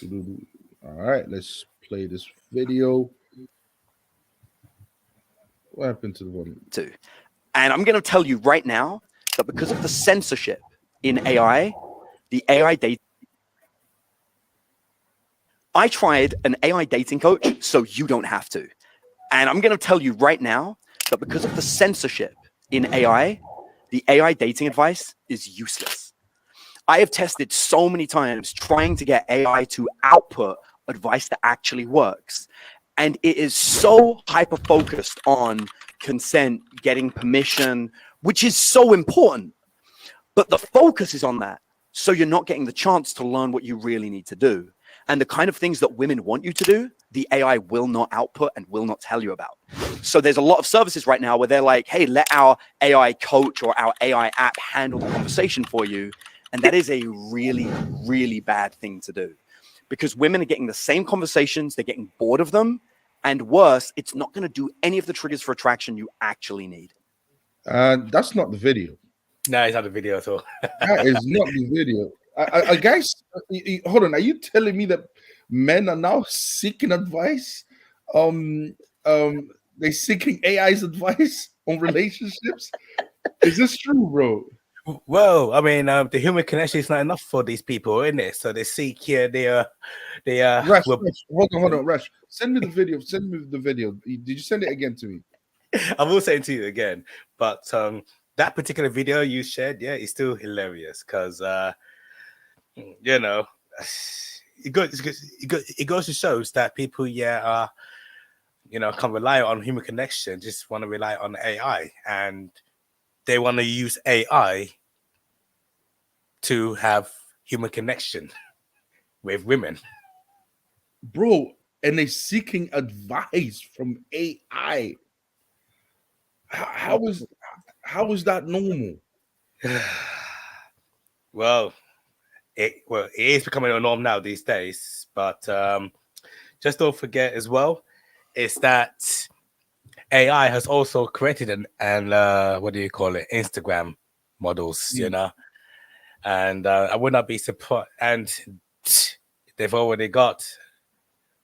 All right, let's play this video. What happened to the one? To. And I'm going to tell you right now that because of the censorship in AI, the AI data. I tried an AI dating coach so you don't have to. And I'm going to tell you right now that because of the censorship in AI, the AI dating advice is useless. I have tested so many times trying to get AI to output advice that actually works. And it is so hyper focused on consent, getting permission, which is so important. But the focus is on that. So you're not getting the chance to learn what you really need to do. And the kind of things that women want you to do, the AI will not output and will not tell you about. So there's a lot of services right now where they're like, hey, let our AI coach or our AI app handle the conversation for you. And that is a really, really bad thing to do because women are getting the same conversations, they're getting bored of them. And worse, it's not going to do any of the triggers for attraction you actually need. That's not the video. No, it's not a video at all. That is not the video. Guys, hold on. Are you telling me that men are now seeking advice? They're seeking AI's advice on relationships. Is this true, bro? Well, I mean, the human connection is not enough for these people, isn't it? So they seek here. They Rush, hold on, Rush. Send me the video. Send me the video. Did you send it again to me? I will send it to you again, but that particular video you shared, yeah, is still hilarious because you know, it goes to shows that people, can rely on human connection, just want to rely on AI, and they want to use AI to have human connection with women, bro. And they're seeking advice from AI. How is that normal? Well, it is becoming a norm now these days. But just don't forget as well, is that AI has also created an what do you call it? Instagram models, you know. And I would not be surprised. And they've already got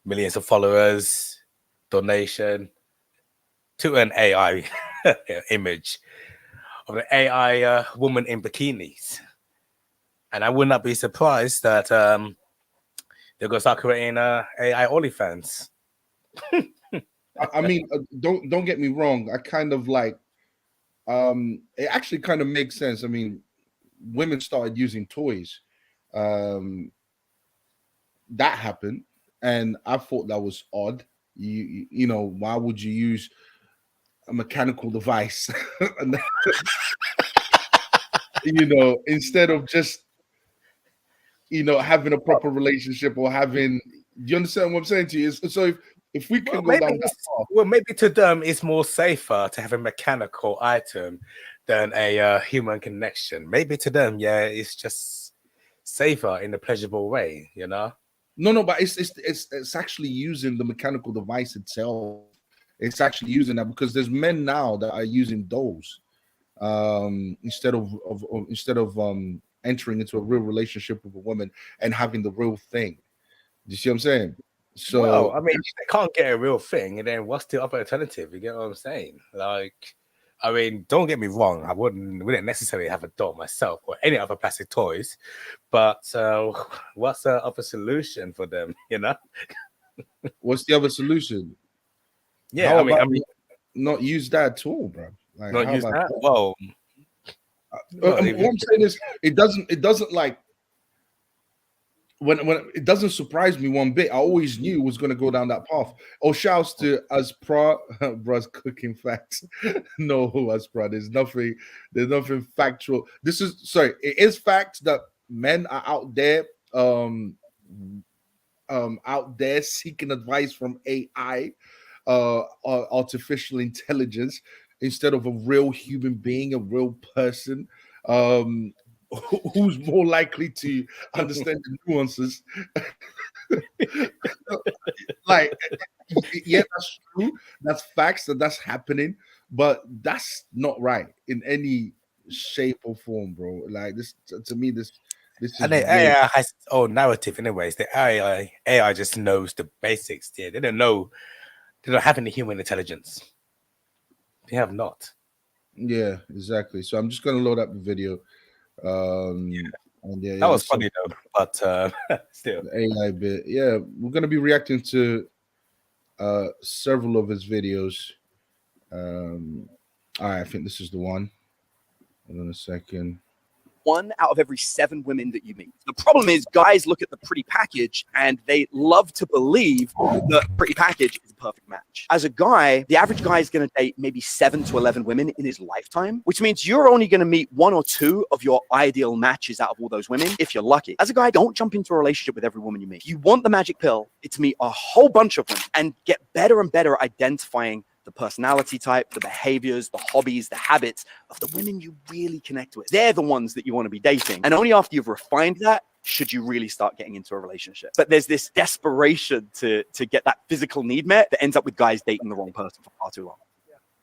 millions of followers, donation to an AI image of an AI woman in bikinis. And I would not be surprised that they're going to start creating AI OnlyFans. I mean, don't get me wrong. I kind of like, it actually kind of makes sense. I mean, women started using toys. That happened, and I thought that was odd. You know, why would you use a mechanical device? You know, instead of just, you know, having a proper relationship or having. Do you understand what I'm saying to you? So if we can go down that path, well, maybe to them it's more safer to have a mechanical item than a human connection. Maybe to them, yeah, it's just safer in a pleasurable way, you know. No, but it's actually using the mechanical device itself. It's actually using that because there's men now that are using those instead of entering into a real relationship with a woman and having the real thing. Do you see what I'm saying? So, well, I mean, if they can't get a real thing, and then what's the other alternative? You get what I'm saying? Like, I mean, don't get me wrong. I wouldn't necessarily have a doll myself or any other plastic toys, but what's the other solution for them? You know, what's the other solution? Yeah, How I mean, not use that at all, bro. Like, not use that. Well, what I'm saying is, it doesn't like when it doesn't surprise me one bit. I always knew it was going to go down that path. Oh, shouts to Aspra, bruh's cooking facts. No, Aspra, there's nothing factual. It is fact that men are out there seeking advice from AI, artificial intelligence, instead of a real human being, a real person. Who's more likely to understand the nuances. Like, yeah, that's true. That's facts that's happening, but that's not right in any shape or form, bro. Like, this to me, this And the AI has its own narrative, anyways. The AI just knows the basics. Yeah, they don't have any human intelligence. They have not. Yeah, exactly. So I'm just gonna load up the video. And That was funny though, but still, the AI bit. Yeah, we're gonna be reacting to several of his videos. All right, I think this is the one. Hold on a second. 1 out of every 7 women that you meet. The problem is guys look at the pretty package and they love to believe that pretty package is a perfect match. As a guy, the average guy is going to date maybe 7 to 11 women in his lifetime, which means you're only going to meet 1 or 2 of your ideal matches out of all those women if you're lucky. As a guy, don't jump into a relationship with every woman you meet. If you want the magic pill, it's meet a whole bunch of them and get better and better identifying the personality type, the behaviors, the hobbies, the habits of the women you really connect with. They're the ones that you want to be dating. And only after you've refined that should you really start getting into a relationship. But there's this desperation to get that physical need met that ends up with guys dating the wrong person for far too long.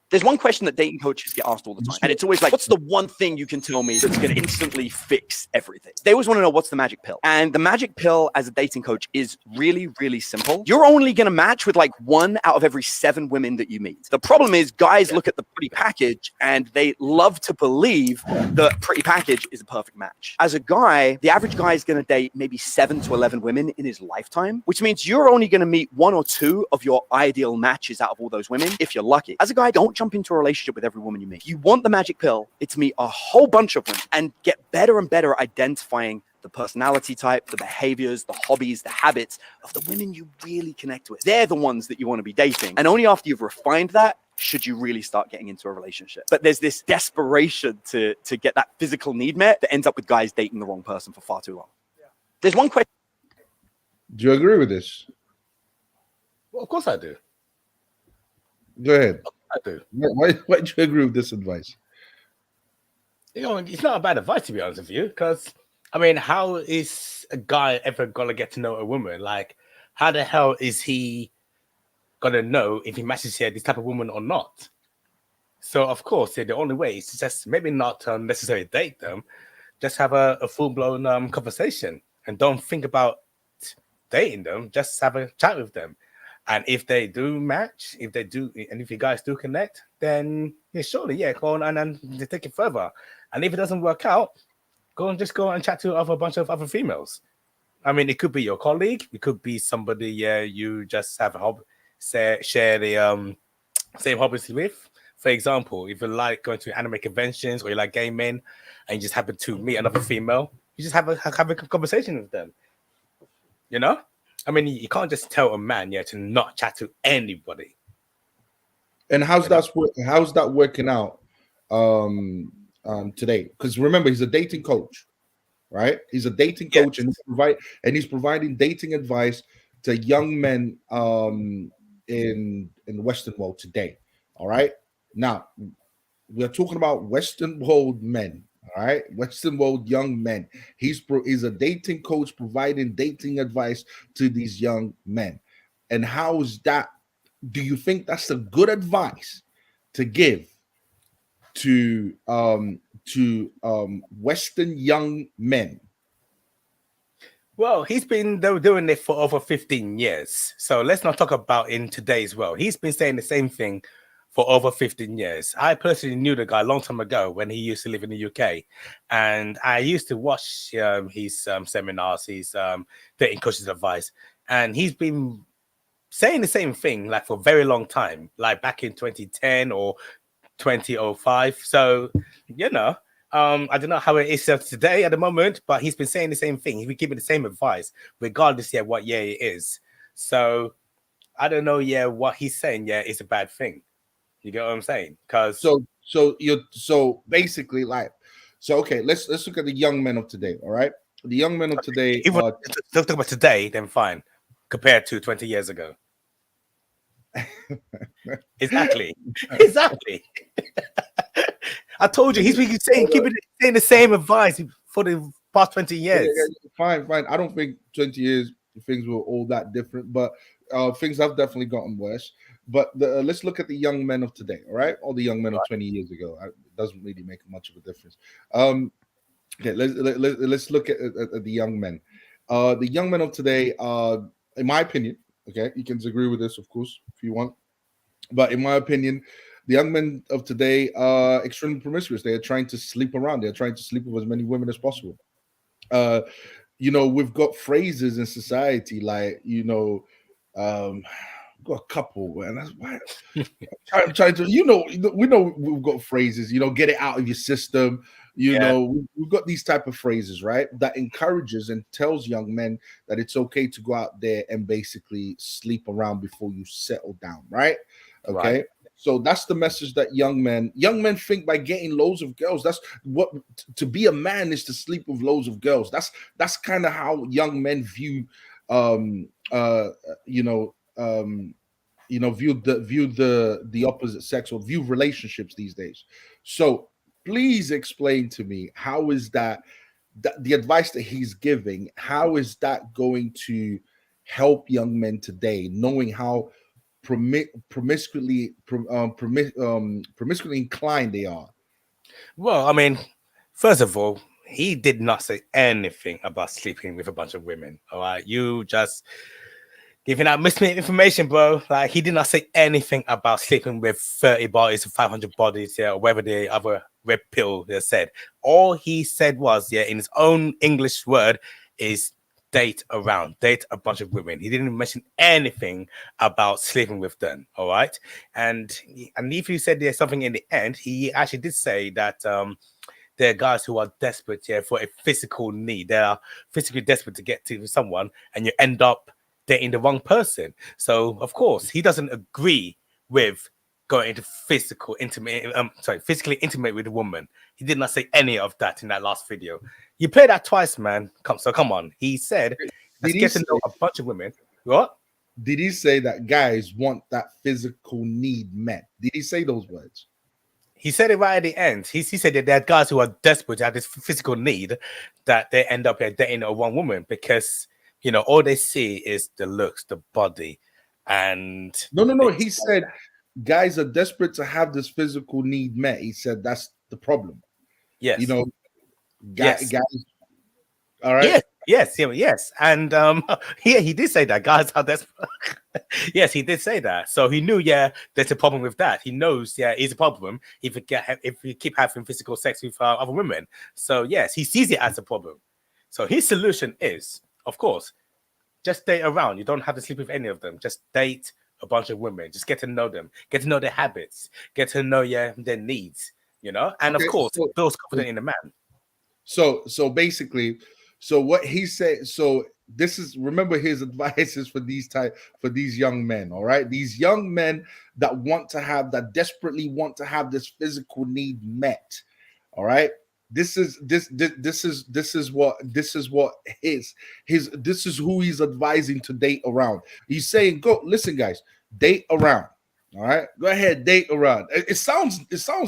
There's one question that dating coaches get asked all the time. And it's always like, what's the one thing you can tell me that's going to instantly fix everything? They always want to know what's the magic pill. And the magic pill as a dating coach is really, really simple. You're only going to match with like 1 out of every 7 women that you meet. The problem is guys look at the pretty package and they love to believe that pretty package is a perfect match. As a guy, the average guy is going to date maybe 7 to 11 women in his lifetime, which means you're only going to meet 1 or 2 of your ideal matches out of all those women if you're lucky. As a guy, don't jump into a relationship with every woman you meet. If you want the magic pill, it's meet a whole bunch of them and get better and better identifying the personality type, the behaviors, the hobbies, the habits of the women you really connect with. They're the ones that you want to be dating. And only after you've refined that should you really start getting into a relationship. But there's this desperation to get that physical need met that ends up with guys dating the wrong person for far too long. There's one question. Do you agree with this? Well, of course I do. Go ahead. I do. Why do you agree with this advice? You know, it's not a bad advice, to be honest with you, because I mean, how is a guy ever gonna get to know a woman? Like, how the hell is he gonna know if he matches here this type of woman or not? So, of course, the only way is to just maybe not necessarily date them, just have a full-blown conversation, and don't think about dating them. Just have a chat with them. And if they do match, if you guys do connect, then surely, go on and they take it further. And if it doesn't work out, go and chat to a bunch of other females. I mean, it could be your colleague, it could be somebody you just have a hobby, share the same hobbies with. For example, if you like going to anime conventions or you like gaming, and you just happen to meet another female, you just have a conversation with them. You know? I mean, you can't just tell a man, to not chat to anybody. And how's that working out today? Because remember, he's a dating coach, right? He's a dating coach, and he's providing dating advice to young men in the Western world today. All right. Now we're talking about Western world men. All right, Western world young men. He's a dating coach providing dating advice to these young men. And how is that? Do you think that's a good advice to give to Western young men? Well, he's been doing it for over 15 years. So let's not talk about in today's world. He's been saying the same thing for over 15 years. I personally knew the guy a long time ago when he used to live in the UK. And I used to watch his seminars, his dating coach's advice. And he's been saying the same thing like for a very long time, like back in 2010 or 2005. So, I don't know how it is today at the moment, but he's been saying the same thing. He's been giving the same advice, regardless what year it is. So I don't know, what he's saying, is a bad thing. You get what I'm saying? Because so basically, okay, let's look at the young men of today. All right, the young men of today. If we're talking about today, then fine, compared to 20 years ago. Exactly. I told you he's been saying the same advice for the past 20 years. Fine. I don't think 20 years things were all that different, but things have definitely gotten worse. But let's look at the young men of today, all right? All the young men of 20 years ago. It doesn't really make much of a difference. Okay, let's look at the young men. The young men of today, in my opinion, okay, you can disagree with this, of course, if you want, but in my opinion, the young men of today are extremely promiscuous. They are trying to sleep around. They're trying to sleep with as many women as possible. Uh, we've got phrases in society like, got a couple, and that's why I'm trying to, we know we've got phrases, get it out of your system. We've got these type of phrases, right? That encourages and tells young men that it's okay to go out there and basically sleep around before you settle down, right? Okay. Right. So that's the message that young men think by getting loads of girls. That's what to be a man is, to sleep with loads of girls. That's kind of how young men view view the opposite sex, or view relationships these days. So please explain to me, how is that the advice that he's giving, how is that going to help young men today, knowing how promiscuously inclined they are? Well, I mean, first of all, he did not say anything about sleeping with a bunch of women. All right, you just giving out misleading information, bro. Like, he did not say anything about sleeping with 30 bodies or 500 bodies, or whatever the other red pill they said. All he said was, in his own English word, is date a bunch of women. He didn't mention anything about sleeping with them. All right, and if you said there's something in the end, he actually did say that there are guys who are desperate, for a physical need. They are physically desperate to get to someone, and you end up dating the wrong person. So of course he doesn't agree with going into physically intimate with a woman. He did not say any of that in that last video. You play that twice, man. Come on. He said, let's get to know a bunch of women. What? Did he say that guys want that physical need met? Did he say those words? He said it right at the end. He said that there are guys who are desperate to have this physical need, that they end up dating a one woman because, all they see is the looks, the body, and... No. He said guys are desperate to have this physical need met. He said that's the problem. Yes. Guys. All right. Yes. And he did say that guys are desperate. Yes, he did say that. So he knew, there's a problem with that. He knows, it's a problem if you keep having physical sex with other women. So yes, he sees it as a problem. So his solution is, of course, just date around. You don't have to sleep with any of them. Just date a bunch of women. Just get to know them. Get to know their habits. Get to know their needs. And of course, builds confidence in a man. So basically, what he said. So this is, remember, his advice is for these young men. All right, these young men that desperately want to have this physical need met. All right. This is who he's advising to date around. He's saying, go listen, guys, date around. All right, go ahead, date around. It sounds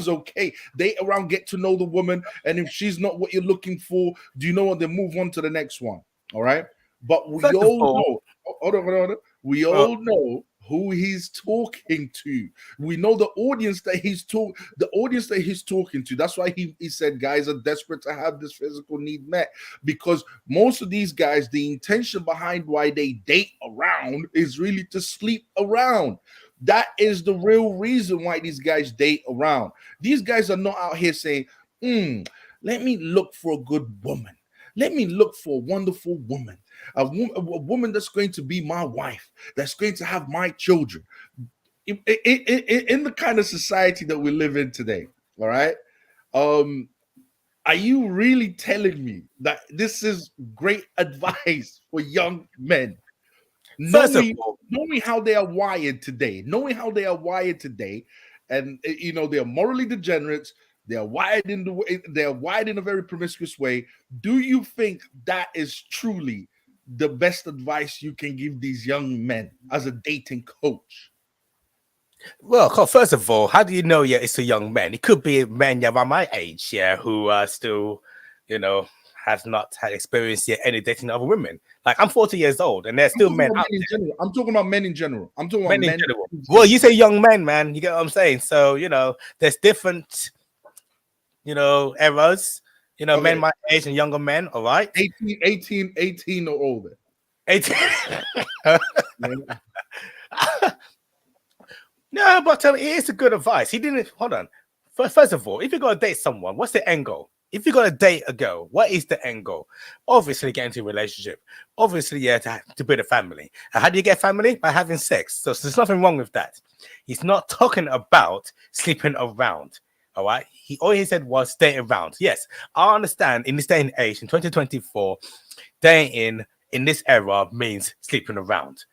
okay. Date around, get to know the woman, and if she's not what you're looking for, do you know what? Then move on to the next one. All right, but we all know. Hold on. We all know who he's talking to. We know the audience that he's talking to. That's why he said guys are desperate to have this physical need met, because most of these guys, the intention behind why they date around is really to sleep around. That is the real reason why these guys date around. These guys are not out here saying, let me look for a good woman. Let me look for a wonderful woman, a woman that's going to be my wife, that's going to have my children. In the kind of society that we live in today, all right? Are you really telling me that this is great advice for young men? Knowing how they are wired today, and they are morally degenerates. They are wired in a very promiscuous way. Do you think that is truly the best advice you can give these young men as a dating coach? Well, first of all, how do you know? It's a young man. It could be a man around my age, who still, has not had experience yet any dating other women. Like, I'm 40 years old, and there's still men out there. I'm talking about men in general. Well, you say young men, man. You get what I'm saying? So, there's different, eras. You know, Okay. men my age and younger men, all right? 18 or older. 18. Yeah. No, but it is a good advice. He didn't. Hold on. First of all, if you're going to date someone, what's the end goal? If you're going to date a girl, what is the end goal? Obviously, get into a relationship. Obviously, yeah, to build a family. And how do you get family? By having sex. So there's nothing wrong with that. He's not talking about sleeping around. All right. All he said was stay around. Yes, I understand in this day and age, in 2024, dating in this era means sleeping around.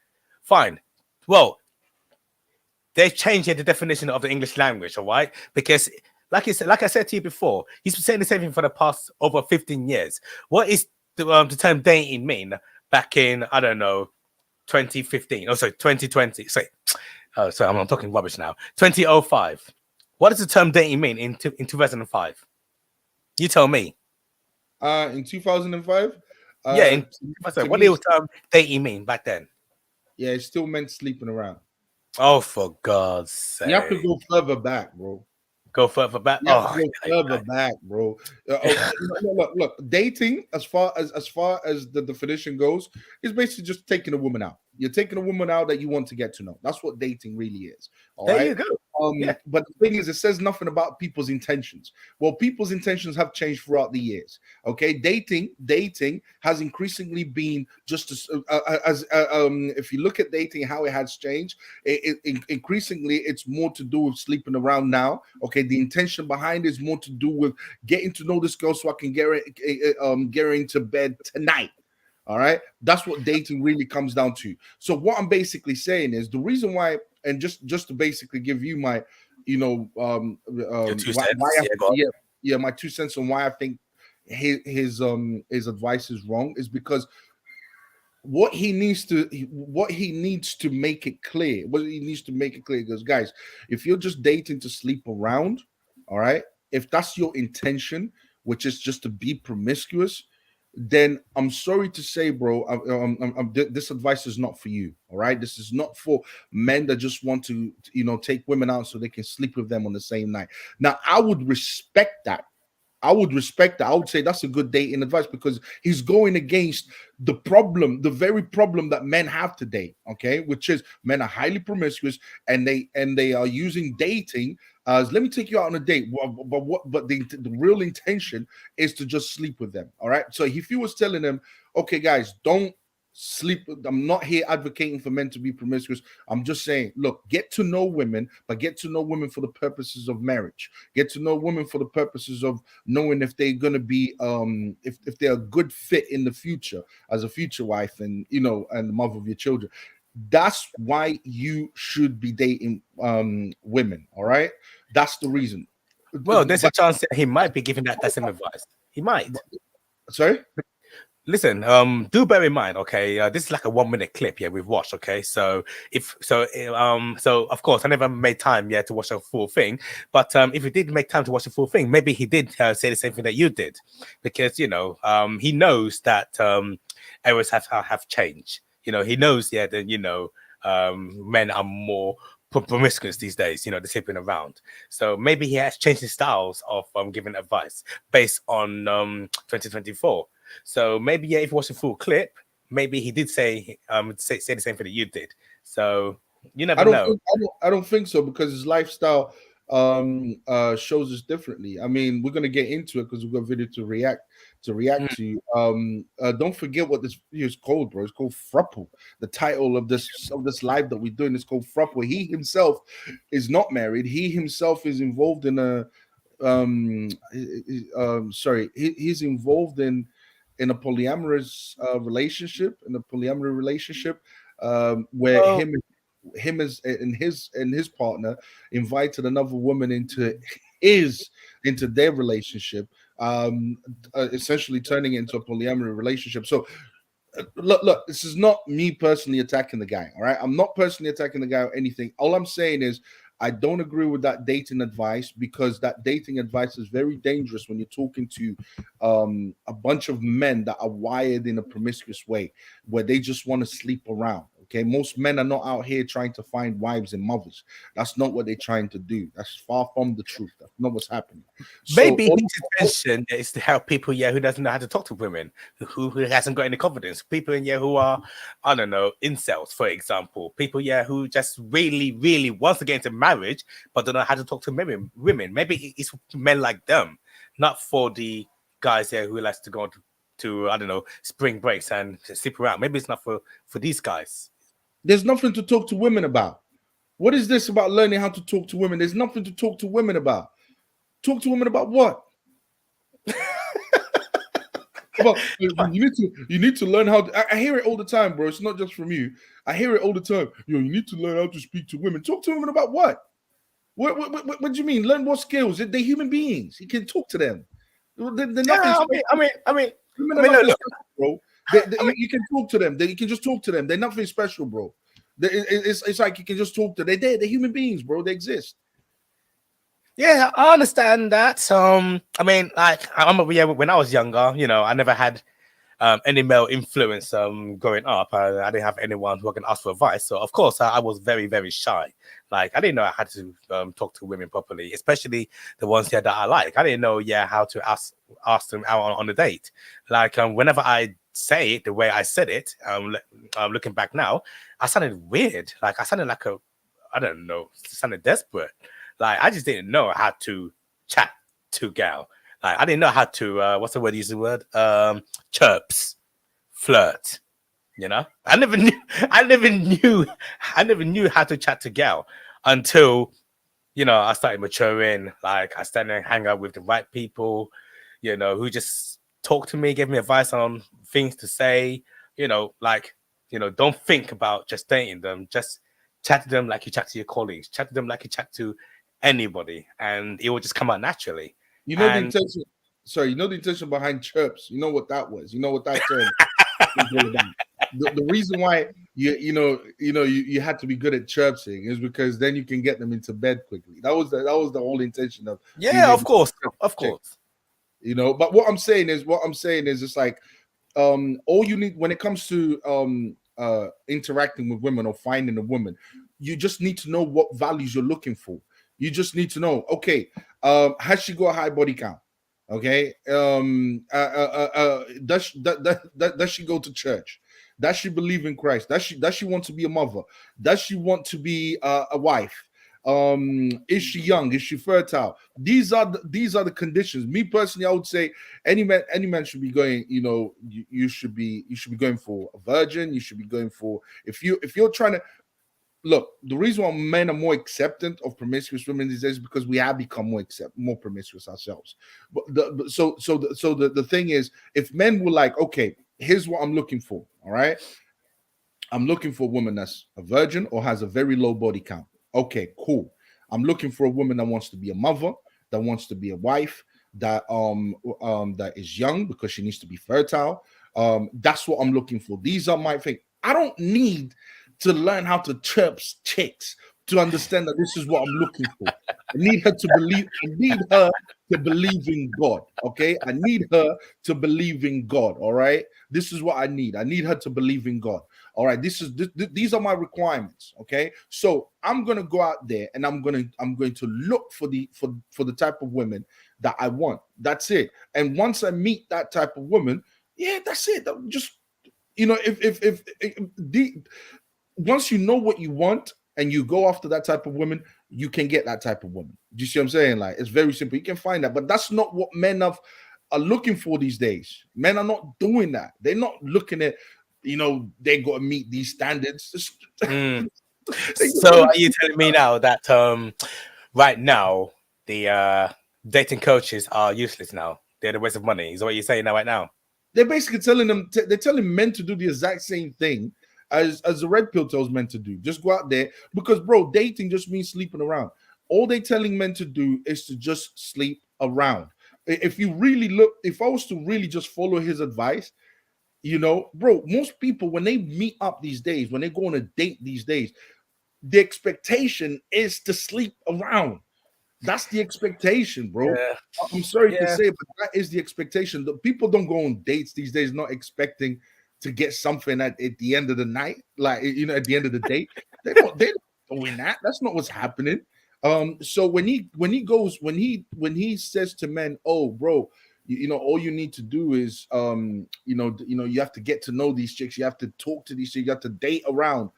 Fine. Well, they've changed the definition of the English language, all right? Because, like I said to you before, he's been saying the same thing for the past over 15 years. What is the term dating mean back in, I don't know, 2015? Oh, sorry, 2020. Sorry, I'm talking rubbish now. 2005. What does the term dating mean in 2005? You tell me. In 2005. Yeah, what me, did the term dating mean back then? Yeah, it still meant sleeping around. Oh, for God's sake! You have to go further back, bro. Go further back. You have to go further back, bro. Look, dating, as far as the definition goes, is basically just taking a woman out. You're taking a woman out that you want to get to know. That's what dating really is. All there right. You go. Yeah. But the thing is, it says nothing about people's intentions. Well, people's intentions have changed throughout the years. Okay, dating has increasingly been just as if you look at dating, how it has changed. Increasingly, it's more to do with sleeping around now. Okay, the intention behind it is more to do with getting to know this girl so I can get her into bed tonight. All right, that's what dating really comes down to. So what I'm basically saying is the reason why, and just to basically give you my, Your 2 cents. My 2 cents on why I think his advice is wrong is because what he needs to make it clear. Because guys, if you're just dating to sleep around, all right, if that's your intention, which is just to be promiscuous, then I'm sorry to say, bro, this advice is not for you. All right, this is not for men that just want to, take women out so they can sleep with them on the same night. Now, I would respect that. I would say that's a good dating advice because he's going against the very problem that men have today. Okay, which is men are highly promiscuous and they are using dating as let me take you out on a date. But the real intention is to just sleep with them. All right. So if he was telling them, okay, guys, don't sleep. I'm not here advocating for men to be promiscuous. I'm just saying, look, get to know women, but get to know women for the purposes of marriage. Get to know women for the purposes of knowing if they're gonna be if they're a good fit in the future as a future wife and and the mother of your children. That's why you should be dating women. All right, that's the reason. Well, there's a chance that he might be giving that same advice. He might. Sorry. Listen, do bear in mind, okay, this is like a 1-minute clip, we've watched, okay, so of course I never made time to watch the full thing, but if you did make time to watch the full thing, maybe he did say the same thing that you did, because he knows that eras have changed. He knows that men are more promiscuous these days, they're sleeping around. So maybe he has changed his styles of giving advice based on 2024. So maybe if you watch the full clip, maybe he did say the same thing that you did. So you never know. I don't think so because his lifestyle shows us differently. I mean, we're gonna get into it because we've got a video to react to. Don't forget what this video is called, bro. It's called Throuple. The title of this live that we're doing is called Throuple. He himself is not married. He himself is involved in a he's involved in a polyamorous relationship, where him and his partner invited another woman into their relationship, essentially turning it into a polyamory relationship. So look, this is not me personally attacking the guy. All right, I'm not personally attacking the guy or anything. All I'm saying is I don't agree with that dating advice because that dating advice is very dangerous when you're talking to a bunch of men that are wired in a promiscuous way where they just want to sleep around. Okay, most men are not out here trying to find wives and mothers. That's not what they're trying to do. That's far from the truth. That's not what's happening. Maybe his intention is to help people, who doesn't know how to talk to women, who hasn't got any confidence. People who are, I don't know, incels, for example. People who just really, really wants to get into marriage, but don't know how to talk to women. Maybe it's men like them, not for the guys who likes to go to I don't know, spring breaks and sleep around. Maybe it's not for these guys. There's nothing to talk to women about. What is this about learning how to talk to women? There's nothing to talk to women about. Talk to women about what? You need to learn how to, I hear it all the time, bro. It's not just from you. I hear it all the time. You need to learn how to speak to women. Talk to women about what? What do you mean? Learn what skills? They're human beings. You can talk to them. They're nothing look, bro. You can talk to them. You can just talk to them. They're nothing special, bro. It's like you can just talk to them. They're human beings, bro. They exist. Yeah, I understand that. I mean, like, I remember, when I was younger, I never had any male influence growing up. I didn't have anyone who can ask for advice. So, of course, I was very, very shy. Like, I didn't know I had to talk to women properly, especially the ones that I like. I didn't know, how to ask them out on a date. Like, whenever I say it the way I said it, looking back now, I sounded weird. Like, I sounded like I don't know, sounded desperate. Like, I just didn't know how to chat to gal. Like, I didn't know how to, what's the word, use the word? Chirps, flirt, I never knew how to chat to gal until, I started maturing. Like, I started to hang out with the right people, who just talk to me, give me advice on things to say, don't think about just dating them. Just chat to them like you chat to your colleagues, chat to them like you chat to anybody, and it will just come out naturally. The intention. Sorry, the intention behind chirps. You know what that was. You know what that term is all about. The reason why you had to be good at chirping is because then you can get them into bed quickly. That was the whole intention of. Yeah, of course. But what I'm saying is it's like all you need when it comes to interacting with women or finding a woman, you just need to know what values you're looking for. You just need to know, okay, has she got a high body count? Okay. Does she go to church? Does she believe in Christ? Does she want to be a mother? Does she want to be a wife? Is she young? Is she fertile? These are the conditions. Me personally, I would say any man should be going, you should be going for a virgin. You should be going for, if you're trying to look, the reason why men are more acceptant of promiscuous women these days is because we have become more promiscuous ourselves. But the thing is, if men were like, okay, here's what I'm looking for, all right, I'm looking for a woman that's a virgin or has a very low body count. Okay, cool. I'm looking for a woman that wants to be a mother, that wants to be a wife, that that is young because she needs to be fertile. That's what I'm looking for. These are my things. I don't need to learn how to chirp chicks to understand that this is what I'm looking for. I need her to believe. I need her to believe in God. Okay, I need her to believe in God. All right, this is what I need. I need her to believe in God. All right, these are my requirements. Okay, so I'm gonna go out there and I'm going to look for the type of women that I want. That's it. And once I meet that type of woman, yeah, that's it. Just once you know what you want and you go after that type of woman, you can get that type of woman. Do you see what I'm saying? Like, it's very simple. You can find that, but that's not what men are looking for these days. Men are not doing that. They're not looking at, they got to meet these standards. So are you telling me now that right now the dating coaches are useless now? They're the waste of money. Is that what you're saying now right now? They're basically they're telling men to do the exact same thing as the red pill tells men to do. Just go out there, because bro, dating just means sleeping around. All they telling men to do is to just sleep around. If you really look, if I was to really just follow his advice, bro, most people when they meet up these days, when they go on a date these days, the expectation is to sleep around. That's the expectation, bro. Yeah. I'm sorry to say, but that is the expectation. The people don't go on dates these days not expecting to get something at the end of the night, like at the end of the day. They're not doing that. That's not what's happening. So when he says to men, "Oh, bro, all you need to do is you have to get to know these chicks, you have to talk to these chicks, you have to date around."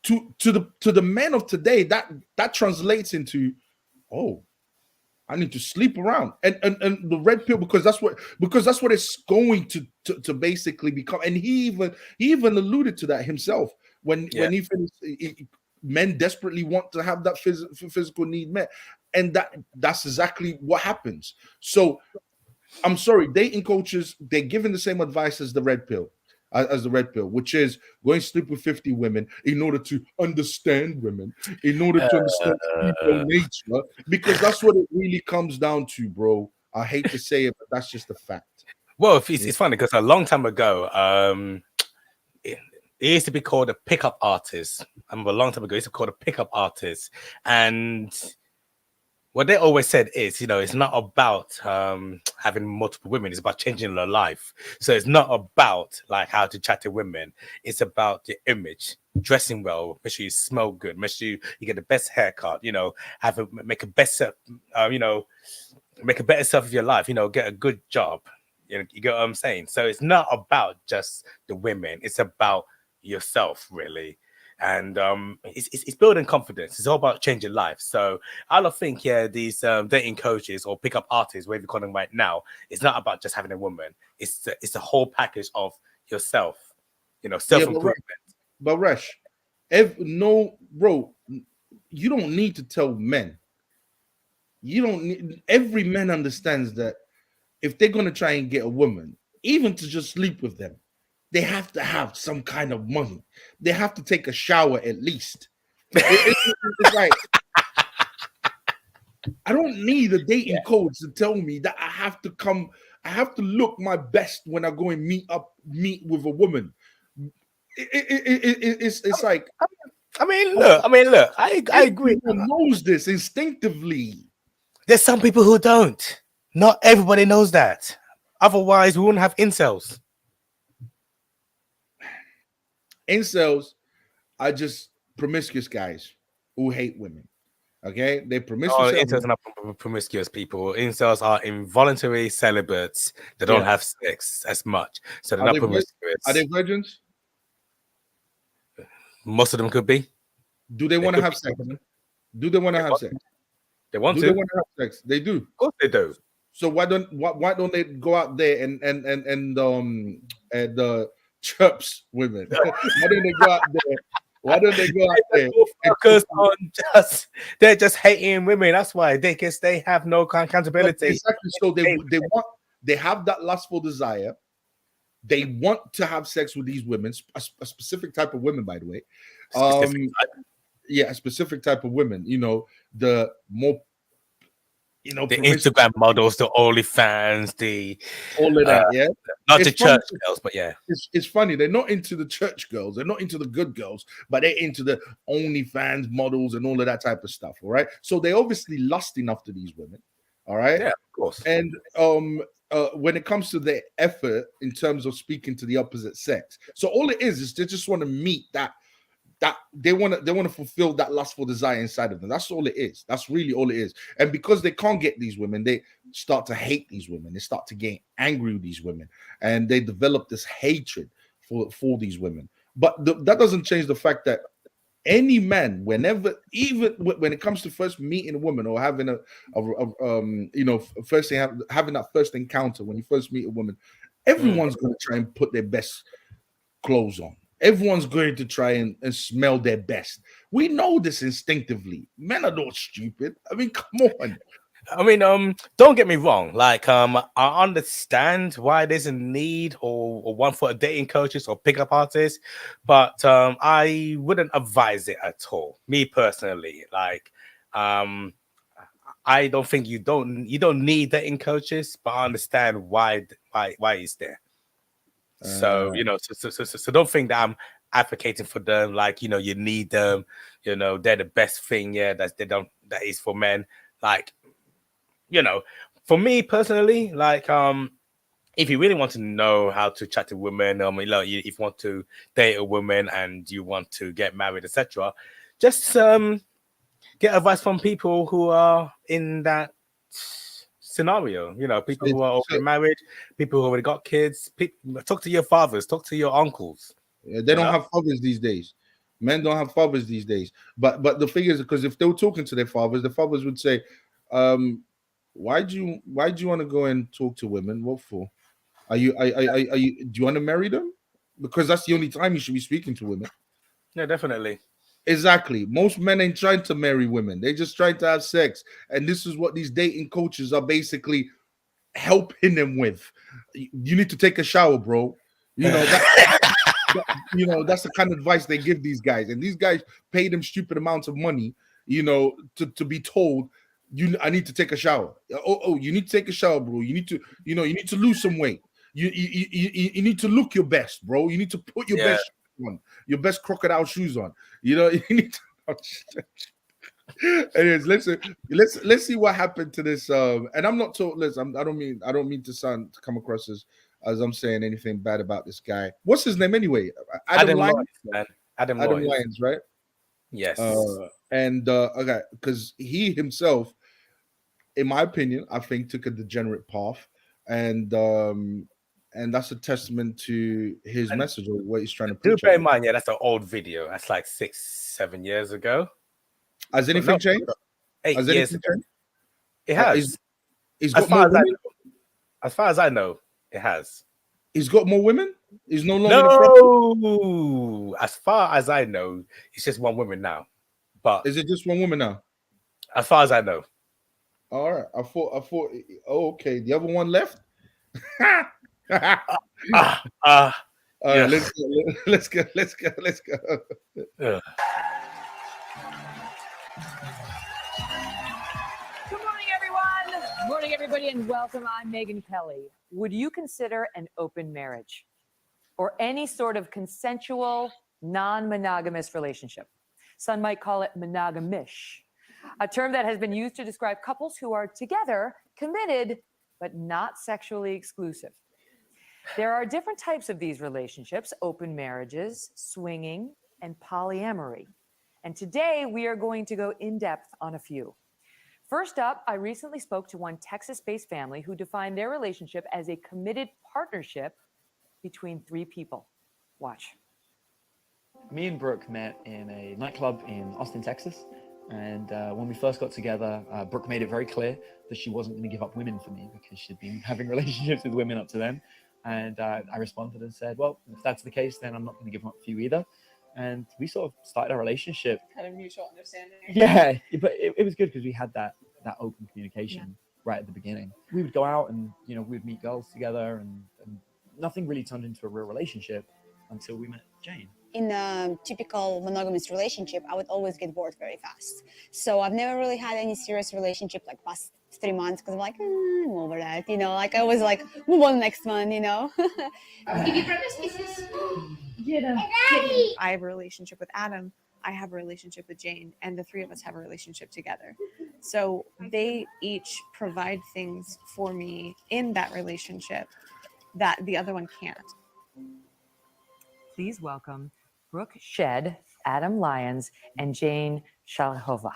To the men of today, that translates into, "Oh, I need to sleep around," and the red pill, because that's what it's going to basically become. And he even alluded to that himself when he finished. Men desperately want to have that physical need met, and that's exactly what happens. So I'm sorry, dating coaches, they're giving the same advice as the red pill. As the red pill, which is going to sleep with 50 women in order to understand women, in order to understand female nature, because that's what it really comes down to, bro. I hate to say it, but that's just a fact. Well, it's funny because a long time ago, it used to be called a pickup artist. I remember a long time ago, it used to be called a pickup artist. And what they always said is, it's not about having multiple women. It's about changing their life. So it's not about like how to chat to women. It's about the image, dressing well, make sure you smell good, make sure you get the best haircut, make a best, make a better self of your life, get a good job. You get what I'm saying? So it's not about just the women. It's about yourself, really. And it's building confidence. It's all about changing life. So I don't think, these dating coaches or pickup artists, whatever you call them right now, it's not about just having a woman. It's the whole package of yourself, self-improvement. But Resh, no, bro, you don't need to tell men. You don't need. Every man understands that if they're gonna try and get a woman, even to just sleep with them, they have to have some kind of money. They have to take a shower at least. It's like, I don't need a dating coach to tell me that I have to look my best when I go and meet with a woman. It's like, look, I agree. Knows this instinctively. There's some people who don't. Not everybody knows that. Otherwise, we wouldn't have incels. Incels are just promiscuous guys who hate women. Okay, they promiscuous. Incels are not promiscuous people. Incels are involuntary celibates. They don't have sex as much, so they're not promiscuous. Are they virgins? Most of them could be. Do they want to have sex? Do they want to have sex? They want to. Do they want to have sex? They do. Of course they do. So why don't they go out there and chirps women? Why don't they go out there? Why don't they go out there? Focus on they're just hating women. That's why they have no accountability. Exactly. So they have that lustful desire. They want to have sex with these women, a specific type of women, by the way. A specific type of women. The more. The Instagram models, the OnlyFans, all of that, not the church girls, but it's funny. They're not into the church girls, they're not into the good girls, but they're into the OnlyFans models and all of that type of stuff. All right, so they're obviously lusting after these women. All right, yeah, of course. And when it comes to their effort in terms of speaking to the opposite sex, so all it is they just want to meet that they want to fulfill that lustful desire inside of them. That's all it is. That's really all it is. And because they can't get these women, they start to hate these women. They start to get angry with these women, and they develop this hatred for these women. But that doesn't change the fact that any man, whenever, even when it comes to first meeting a woman or having having that first encounter, when you first meet a woman, everyone's going to try and put their best clothes on. Everyone's going to try and smell their best. We know this instinctively. Men are not stupid. I mean, come on. Don't get me wrong. Like, I understand why there's a need or one for dating coaches or pickup artists, but I wouldn't advise it at all. Me personally, like, I don't think you don't need dating coaches, but I understand why it's there. So so don't think that I'm advocating for them. Like, you need them. They're the best thing. Yeah, that is for men. Like, for me personally, like if you really want to know how to chat to women, if you want to date a woman and you want to get married, etc., just get advice from people who are in that scenario. People who are already married, people who already got kids. Talk to your fathers, talk to your uncles. They don't have fathers these days. Men don't have fathers these days. But the thing is, because if they were talking to their fathers, the fathers would say, why'd you want to go and talk to women? What for? Are you do you want to marry them? Because that's the only time you should be speaking to women. Yeah, definitely. Exactly. Most men ain't trying to marry women. They're just trying to have sex. And this is what these dating coaches are basically helping them with. You need to take a shower, bro. That's the kind of advice they give these guys. And these guys pay them stupid amounts of money, to be told, I need to take a shower. Oh, you need to take a shower, bro. You need to lose some weight. You need to look your best, bro. You need to put your best on, your best crocodile shoes on. You need to. Anyways, let's see what happened to this. And I'm not so. Listen, I don't mean to come across as I'm saying anything bad about this guy. What's his name anyway? Adam Lyons, man. Adam Lyons, right? Yes. Okay, because he himself, in my opinion, I think took a degenerate path, and that's a testament to his message or what he's trying to preach. Do bear in mind, that's an old video. That's like 6-7 years ago. Has anything changed? 8 years ago. It has. He's got more women? As far as I know, it has. He's got more women? He's no longer No. As far as I know, it's just one woman now. But is it just one woman now? As far as I know. All right. I thought. Oh, okay. The other one left. Let's go. Good morning, everyone. Morning, everybody, and welcome. I'm Megan Kelly. Would you consider an open marriage or any sort of consensual, non-monogamous relationship? Some might call it monogamish, a term that has been used to describe couples who are together, committed, but not sexually exclusive. There are different types of these relationships: open marriages, swinging, and polyamory. And today we are going to go in depth on a few. First up, I recently spoke to one Texas-based family who defined their relationship as a committed partnership between 3 people. Watch. Me and Brooke met in a nightclub in Austin, Texas. And when we first got together, Brooke made it very clear that she wasn't going to give up women for me because she'd been having relationships with women up to then. And I responded and said, well, if that's the case, then I'm not going to give up for you either. And we sort of started a relationship. Kind of mutual understanding. Yeah, but it was good because we had that open communication right at the beginning. We would go out and, we'd meet girls together and nothing really turned into a real relationship until we met Jane. In a typical monogamous relationship, I would always get bored very fast. So I've never really had any serious relationship like past 3 months because I'm like, I'm over that, like I was like, move on next one, Give you breakfast pieces. I have a relationship with Adam. I have a relationship with Jane, and the 3 of us have a relationship together. So they each provide things for me in that relationship that the other one can't. Please welcome Brooke Shed, Adam Lyons, and Jane Shalhova.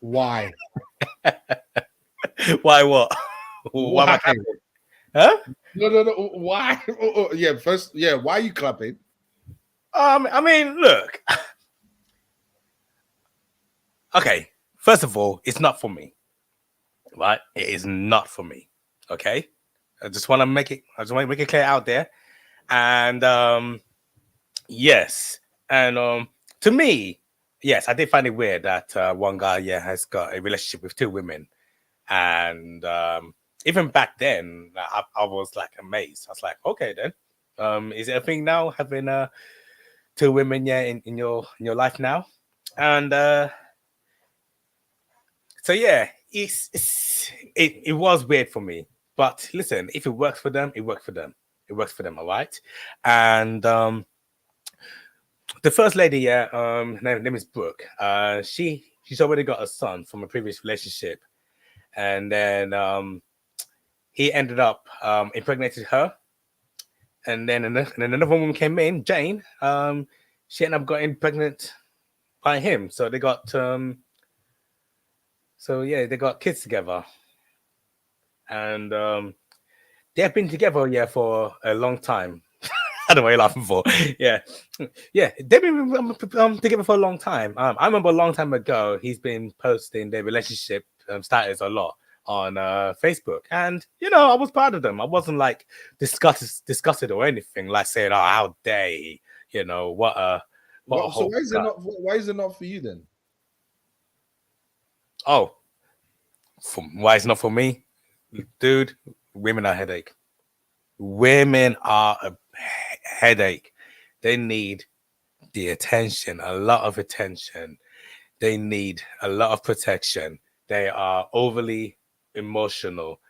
Why? Why what? Why am I clapping? Huh? No. Why? Yeah, first, why are you clapping? I mean, look. Okay, first of all, it's not for me. Right? It is not for me. Okay? I just want to make it clear out there. And yes. And to me, yes, I did find it weird that one guy has got a relationship with 2 women. And even back then, I was like amazed. I was like, okay then. Is it a thing now having 2 women in your life now? And so yeah, it was weird for me. But listen, if it works for them, it works for them. It works for them, all right? And the first lady, yeah, her name is Brooke. She's already got a son from a previous relationship, and then he ended up impregnated her, and then another woman came in, Jane. She ended up getting pregnant by him, so they got they got kids together, and they have been together for a long time. I don't know what you're laughing for. Yeah, they've been together for a long time. I remember a long time ago, he's been posting their relationship status a lot on Facebook, and I was proud of them. I wasn't like disgusted or anything, like saying, "Oh, how dare he?" What a so why is it not for you then? Oh, why is it not for me, dude? Women are a headache. Women are a headache. They need the attention, a lot of attention. They need a lot of protection. They are overly emotional.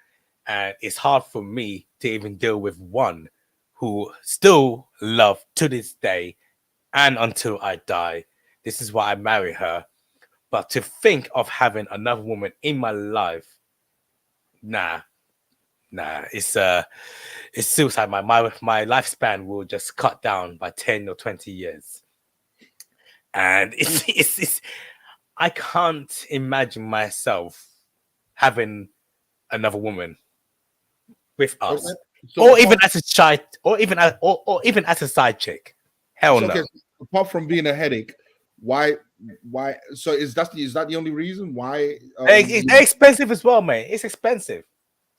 And it's hard for me to even deal with one who still love to this day and until I die. This is why I marry her. But to think of having another woman in my life, nah, it's suicide. My lifespan will just cut down by 10 or 20 years. And it's I can't imagine myself having another woman with us. Okay. So Or even as a child, or even as a side chick. Hell no. Okay, apart from being a headache, why? So is that the only reason why? It's expensive as well, mate. It's expensive.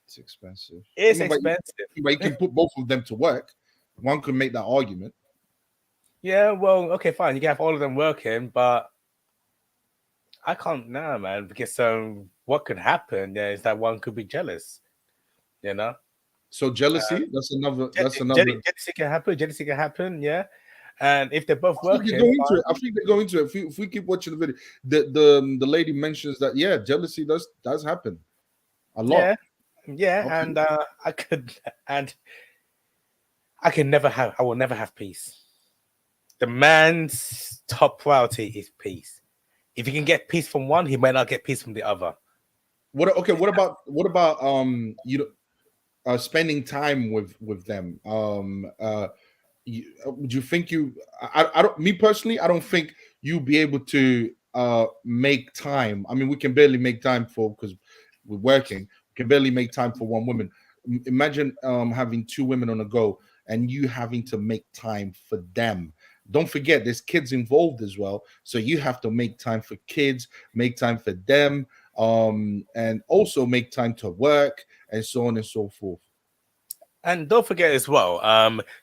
It's expensive. It's expensive. But you can put both of them to work. One could make that argument. Yeah, well, okay, fine. You can have all of them working, but I can't now, man, because what could happen is that one could be jealous. So jealousy, that's another. Jealousy can happen. Jealousy can happen. Yeah, and if they're both working, I think they go into it. If we keep watching the video, the lady mentions that jealousy does happen a lot. Yeah, okay. And I will never have peace. The man's top priority is peace. If he can get peace from one, he might not get peace from the other. What about spending time with them? Do you think I don't, me personally, I don't think you'll be able to make time. I mean, we can barely make time because we're working. We can barely make time for one woman. Imagine having two women on a go and you having to make time for them. Don't forget, there's kids involved as well. So you have to make time for kids, make time for them, and also make time to work and so on and so forth. And don't forget as well,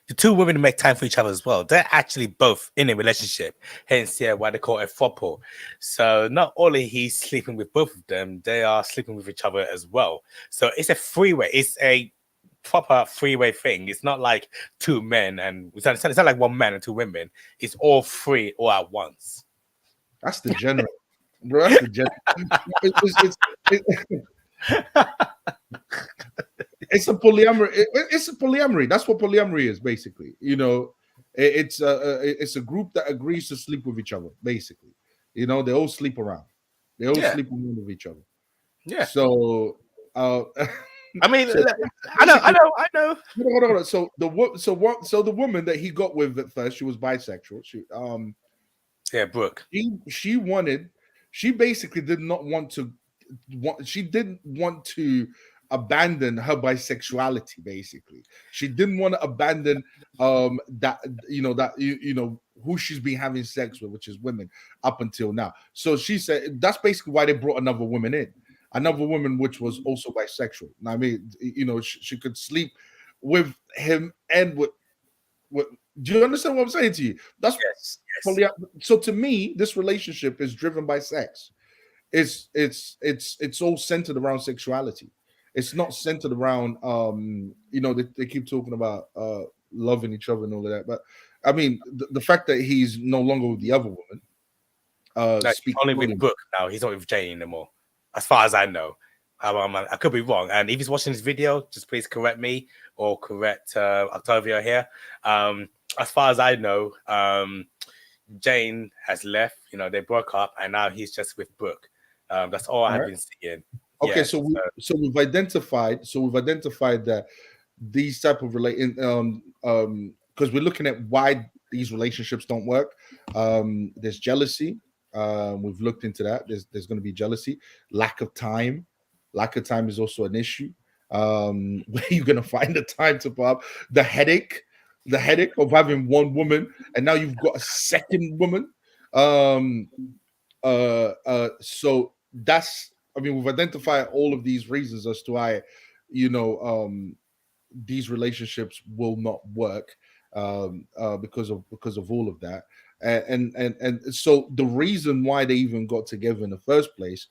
the two women make time for each other as well. They're actually both in a relationship, hence why they call it Throuple. So not only he's sleeping with both of them, they are sleeping with each other as well. So it's a freeway. It's a proper freeway thing. It's not like two men and it's not like one man and two women. It's all three all at once. That's the general, bro. That's the general. It's a polyamory. It's a polyamory. That's what polyamory is, basically. It's a group that agrees to sleep with each other, basically. They all sleep around. They all sleep with each other. Yeah. So, I mean, I know. Hold on. So the woman that he got with at first, she was bisexual. Brooke. She basically did not want to. She didn't want to abandon her bisexuality. Basically, she didn't want to abandon who she's been having sex with, which is women up until now. So she said that's basically why they brought another woman in. Another woman which was also bisexual. I mean, she could sleep with him and with. Do you understand what I'm saying to you? That's yes. So to me, this relationship is driven by sex. It's all centered around sexuality. It's not centered around they keep talking about loving each other and all of that. But I mean, the fact that he's no longer with the other woman. He's only with Brooke now. He's not with Jane anymore. As far as I know, I could be wrong. And if he's watching this video, just please correct me or correct Octavia here. As far as I know, Jane has left. You know, they broke up, and now he's just with Brooke. That's all I have been seeing. Okay, Yeah, so we've identified that these type of because we're looking at why these relationships don't work. There's jealousy. We've looked into that. There's going to be jealousy. Lack of time is also an issue. Where you're going to find the time to put up the headache of having one woman and now you've got a second woman. So that's, I mean, we've identified all of these reasons as to why, these relationships will not work because of all of that. And so the reason why they even got together in the first place,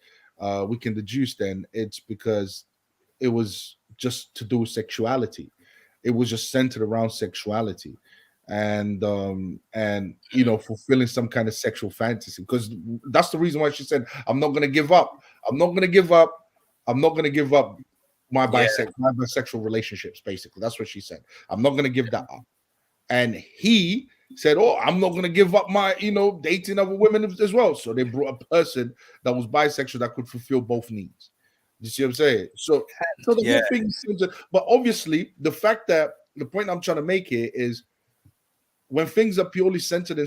we can deduce then it's because it was just to do with sexuality. It was just centered around sexuality and fulfilling some kind of sexual fantasy, because that's the reason why she said, I'm not going to give up my bisexual relationships. Basically, that's what she said. I'm not going to give that up. And he said, oh, I'm not going to give up my dating other women as well. So they brought a person that was bisexual that could fulfill both needs. You see what I'm saying? So the whole thing seems to, but obviously the point I'm trying to make here is when things are purely centered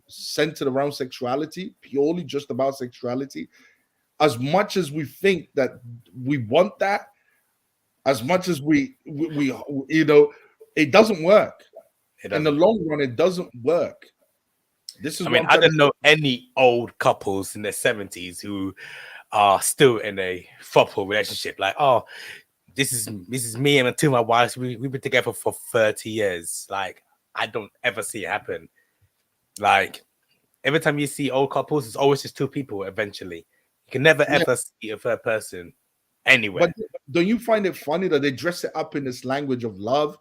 centered around sexuality, purely just about sexuality, as much as we think that we want that, as much as we it doesn't work. In the long run, it doesn't work. This is I don't know any old couples in their 70s who are still in a throuple relationship. Like, oh, this is me and two of my wives. We've been together for 30 years. Like, I don't ever see it happen. Like, every time you see old couples, it's always just two people eventually. You can never ever see a third person anywhere. But don't you find it funny that they dress it up in this language of love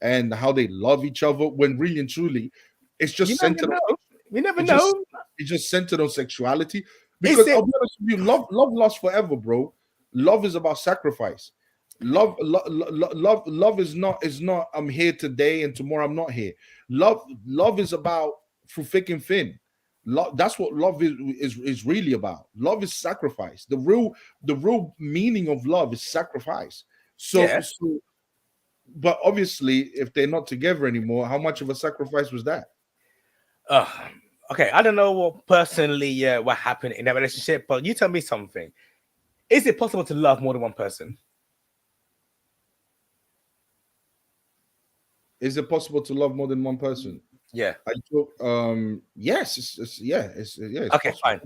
and how they love each other when really and truly it's just centered on, we never know. It's just centered on sexuality. Because I'll be honest with you, love lasts forever, bro. Love is about sacrifice. Love is not I'm here today and tomorrow I'm not here. Love is about through thick and thin. That's what love is really about. Love is sacrifice. The real meaning of love is sacrifice. So but obviously if they're not together anymore, how much of a sacrifice was that? Okay, I don't know what happened in that relationship, but you tell me something. Is it possible to love more than one person? Is it possible to love more than one person? Yeah. Yes. It's okay, possible. Fine.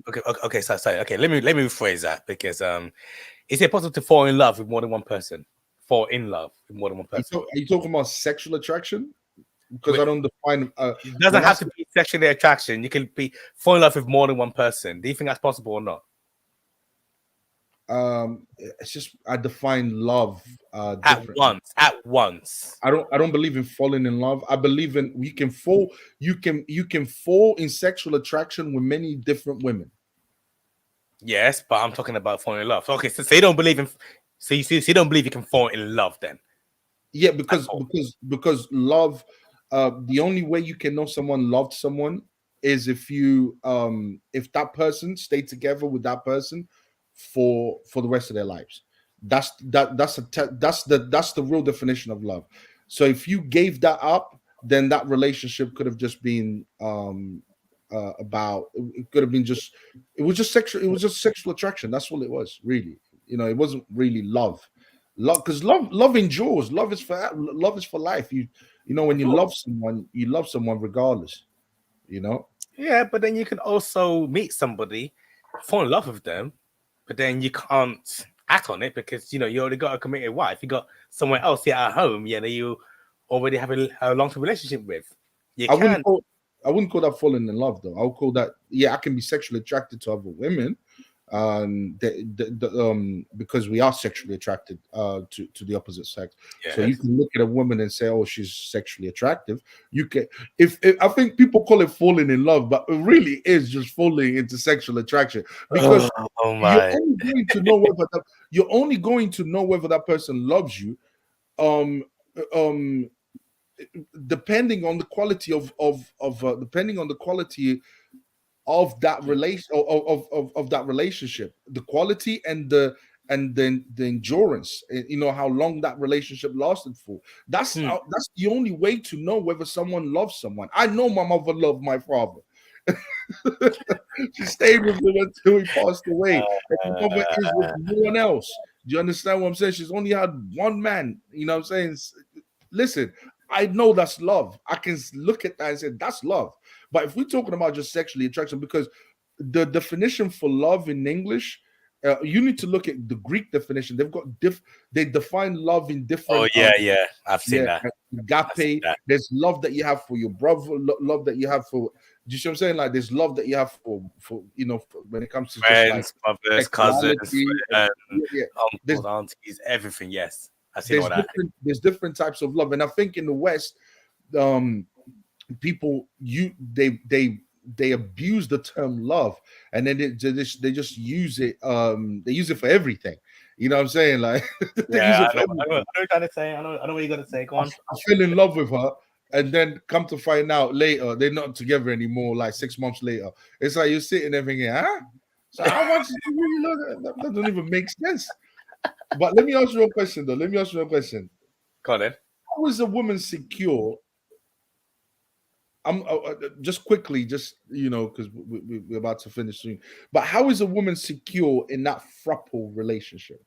Okay. So okay. Let me rephrase that, because is it possible to fall in love with more than one person? Fall in love with more than one person. Are you talking about sexual attraction? Because I don't define. It doesn't have to be sexual attraction. You can fall in love with more than one person. Do you think that's possible or not? It's just I define love at once. I don't believe in falling in love. I believe in you can fall in sexual attraction with many different women. Yes, but I'm talking about falling in love. Okay, so you don't believe in so you don't believe you can fall in love then? Yeah, because love, the only way you can know someone loved someone is if that person stayed together with that person for the rest of their lives. That's the real definition of love. So if you gave that up, then that relationship could have just been it could have been just sexual attraction. That's all it was, really. It wasn't really love because love endures. Love is for life. When you love someone regardless. Yeah, but then you can also meet somebody, fall in love with them, but then you can't act on it because you already got a committed wife. You got someone else here at home, that you already have a long-term relationship with. I wouldn't call that falling in love, though. I would call that, I can be sexually attracted to other women, because we are sexually attracted to the opposite sex. Yes. So you can look at a woman and say, "Oh, she's sexually attractive." You can, if I think people call it falling in love, but it really is just falling into sexual attraction because you're only going to know whether that person loves you, depending on the quality of that relation of that relationship, the quality and then the endurance, how long that relationship lasted for. That's the only way to know whether someone loves someone. I know my mother loved my father. She stayed with him until he passed away. And my mother is with no one else. Do you understand what I'm saying? She's only had one man. You know what I'm saying? Listen, I know that's love. I can look at that and say that's love. But if we're talking about just sexually attraction, because the definition for love in English, you need to look at the Greek definition. They've got they define love in different. Oh yeah, I've seen that. Agape. There's love that you have for your brother. Love that you have for. Do you see what I'm saying? Like there's love that you have for when it comes to friends, just like brothers, cousins, uncles, aunties, everything. Yes, I see all that. There's different types of love, and I think in the West, people they abuse the term love, and then they just use it. They use it for everything. You know what I'm saying? Like I know what you're trying to say. I know what you're gonna say. Go on. I fell in love with her. And then come to find out later, they're not together anymore, like 6 months later. It's like you're sitting there thinking, huh? So how much do you really love that? That doesn't even make sense. But let me ask you a question, though. Go on then. How is a woman secure? I'm just quickly, because we're about to finish soon. But how is a woman secure in that throuple relationship?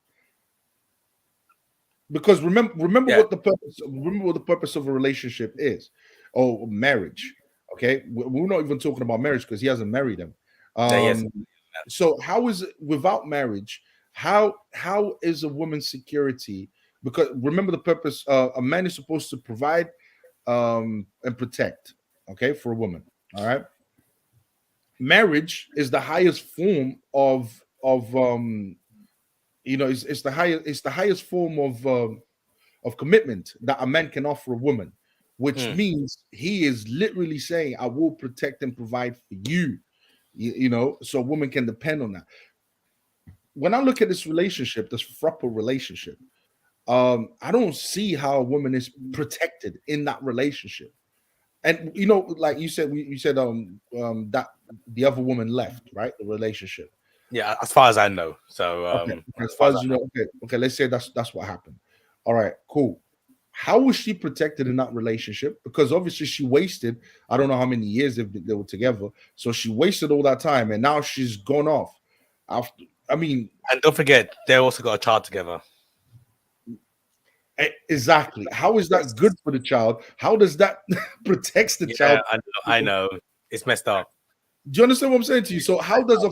Because remember what the purpose of a relationship is, or marriage. Okay, we're not even talking about marriage because he hasn't married him. So how is it without marriage? How is a woman's security? Because remember the purpose. A man is supposed to provide and protect. Okay, for a woman. All right. Marriage is the highest form of it's the highest form of commitment that a man can offer a woman, which means he is literally saying, I will protect and provide for you, so a woman can depend on that. When I look at this relationship, this throuple relationship, I don't see how a woman is protected in that relationship. And like you said, that the other woman left, right? The relationship. Yeah, as far as I know. So as far as you know, okay, let's say that's what happened. All right, cool. How was she protected in that relationship? Because obviously she wasted, I don't know how many years they were together. So she wasted all that time, and now she's gone off. And don't forget, they also got a child together. Exactly. How is that good for the child? How does that protect the child? I know. It's messed up. Do you understand what I'm saying to you? So how does a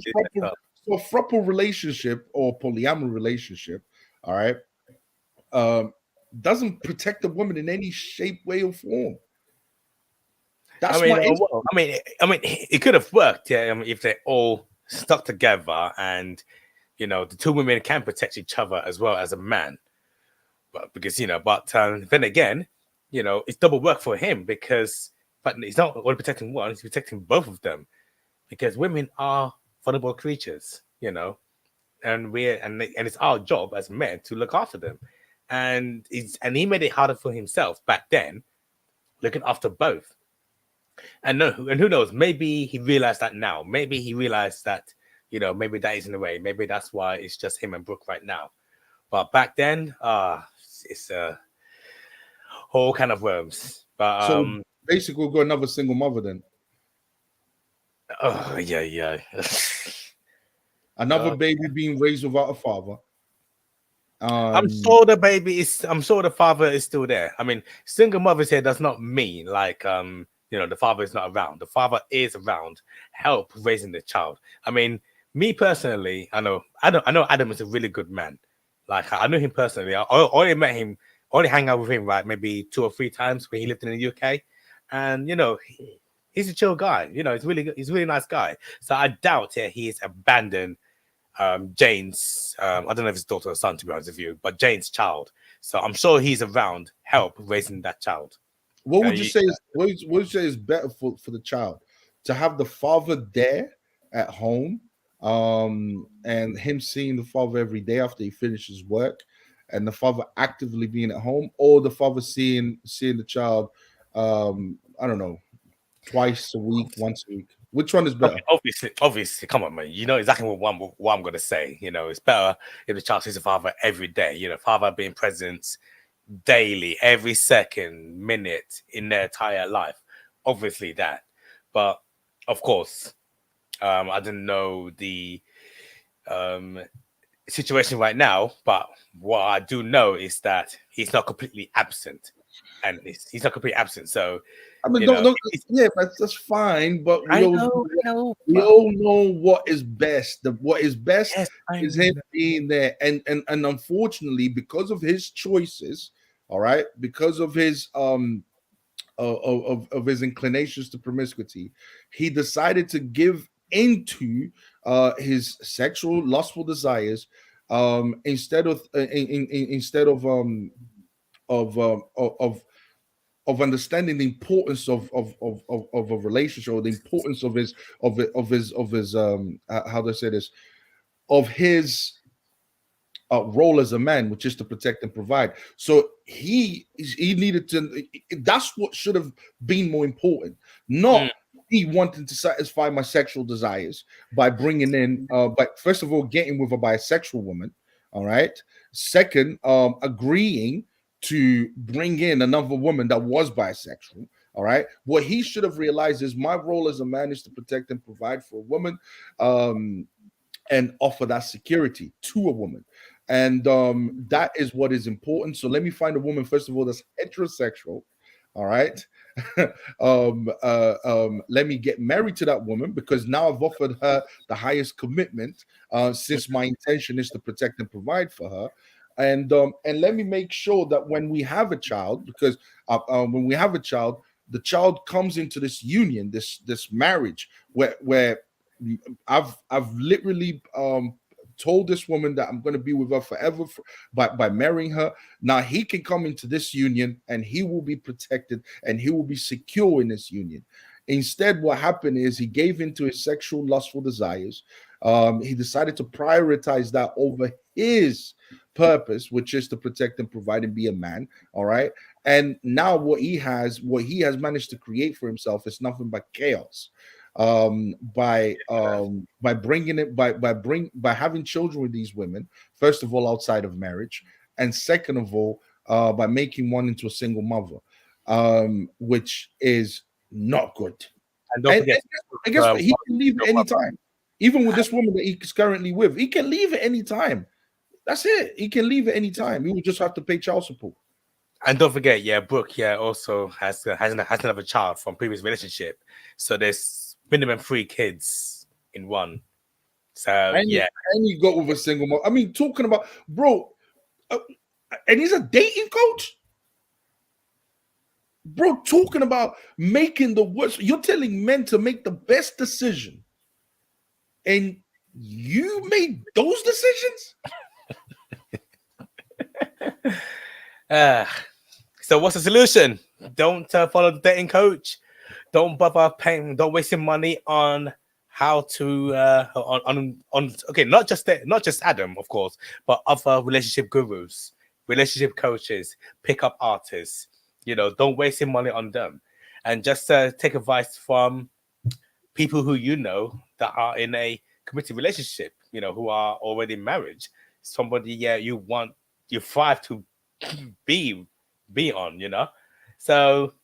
throuple relationship or polyamory relationship, all right, doesn't protect the woman in any shape, way, or form? That's it could have worked, if they all stuck together and the two women can protect each other as well as a man. But because then again, it's double work for him but he's not only protecting one; he's protecting both of them, because women are vulnerable creatures, and it's our job as men to look after them, and he made it harder for himself back then, looking after both. And who knows? Maybe he realized that now. Maybe he realized that maybe that isn't the way. Maybe that's why it's just him and Brooke right now. But back then, it's a whole kind of worms. But so basically, we'll go another single mother then. Oh yeah. Another baby being raised without a father. I'm sure the father is still there. I mean, single mothers here does not mean like the father is not around. The father is around, help raising the child. I mean, me personally, I know Adam is a really good man. Like I know him personally. I only met him, only hang out with him like maybe 2 or 3 times when he lived in the UK, and he's a chill guy. He's a really nice guy. So I doubt he's abandoned Jane's. I don't know if it's daughter or son, to be honest with you, but Jane's child. So I'm sure he's around, help raising that child. What would you say is better for the child? To have the father there at home, and him seeing the father every day after he finishes work, and the father actively being at home, or the father seeing the child I don't know, twice a week, once a week? Which one is better? Obviously, come on, man. You know exactly what I'm gonna say. It's better if the child sees a father every day. Father being present daily, every second, minute in their entire life. Obviously that, but of course, I didn't know the situation right now. But what I do know is that he's not completely absent, and he's not completely absent. So I mean, don't yeah, that's fine. But we all know what is best. What is best is him being there, and unfortunately, because of his choices, all right, because of his of his inclinations to promiscuity, he decided to give into his sexual lustful desires instead of instead of understanding the importance of a relationship, or the importance of his how do I say this, of his role as a man, which is to protect and provide. So he needed to. That's what should have been more important, not me wanting to satisfy my sexual desires by bringing in, but first of all, getting with a bisexual woman. All right. Second, agreeing to bring in another woman that was bisexual. All right. What he should have realized is my role as a man is to protect and provide for a woman. And offer that security to a woman, and that is what is important. So let me find a woman, first of all, that's heterosexual. All right. Let me get married to that woman, because now I've offered her the highest commitment, since my intention is to protect and provide for her. And let me make sure that when we have a child, because when we have a child, the child comes into this union, this marriage, where I've literally told this woman that I'm going to be with her forever by marrying her. Now he can come into this union and he will be protected and he will be secure in this union. Instead, what happened is he gave into his sexual lustful desires. He decided to prioritize that over his purpose, which is to protect and provide and be a man. All right. And now what he has managed to create for himself is nothing but chaos, by bringing it by having children with these women, first of all outside of marriage, and second of all by making one into a single mother, which is not good. And don't forget, and guess what? He can leave at any time. Even with this woman that he's currently with, he can leave at any time. That's it. He can leave at any time. He will just have to pay child support. And don't forget, Brooke, also has another child from previous relationship. So there's minimum 3 kids in one. So and you got with a single mom. I mean, talking about, bro, and he's a dating coach, bro. Talking about making the worst. You're telling men to make the best decision, and you made those decisions. So what's the solution? Don't follow the dating coach. Don't bother paying. Don't waste your money on how to okay, not just Adam, of course, but other relationship gurus, relationship coaches, pickup artists. Don't waste your money on them, and just take advice from people who that are in a committed relationship. Who are already in marriage. Somebody, you thrive to be on. So.